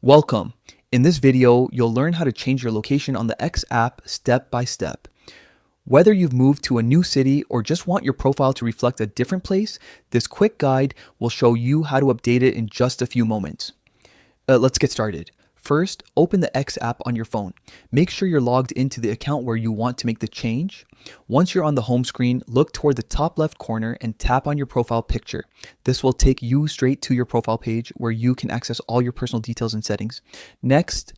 Welcome. In this video, you'll learn how to change your location on the X app step by step. Whether you've moved to a new city or just want your profile to reflect a different place, this quick guide will show you how to update it in just a few moments. Let's get started. First, open the X app on your phone. Make sure you're logged into the account where you want to make the change. Once you're on the home screen, look toward the top left corner and tap on your profile picture. This will take you straight to your profile page where you can access all your personal details and settings. Next,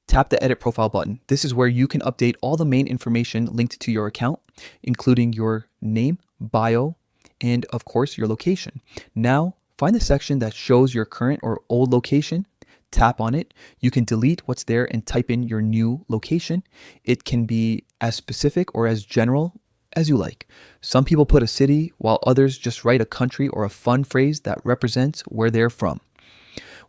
tap the Edit Profile button. This is where you can update all the main information linked to your account, including your name, bio, and of course your location. Now, find the section that shows your current or old location. Tap on it. You can delete what's there and type in your new location. It can be as specific or as general as you like. Some people put a city, while others just write a country or a fun phrase that represents where they're from.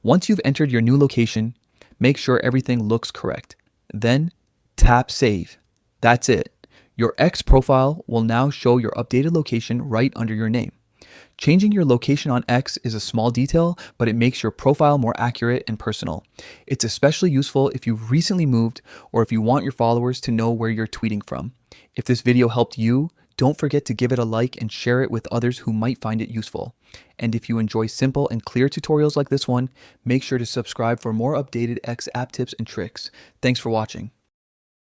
Once you've entered your new location, make sure everything looks correct. Then tap Save. That's it. Your X profile will now show your updated location right under your name. Changing your location on X is a small detail, but it makes your profile more accurate and personal. It's especially useful if you've recently moved or if you want your followers to know where you're tweeting from. If this video helped you, don't forget to give it a like and share it with others who might find it useful. And if you enjoy simple and clear tutorials like this one, make sure to subscribe for more updated X app tips and tricks. Thanks for watching.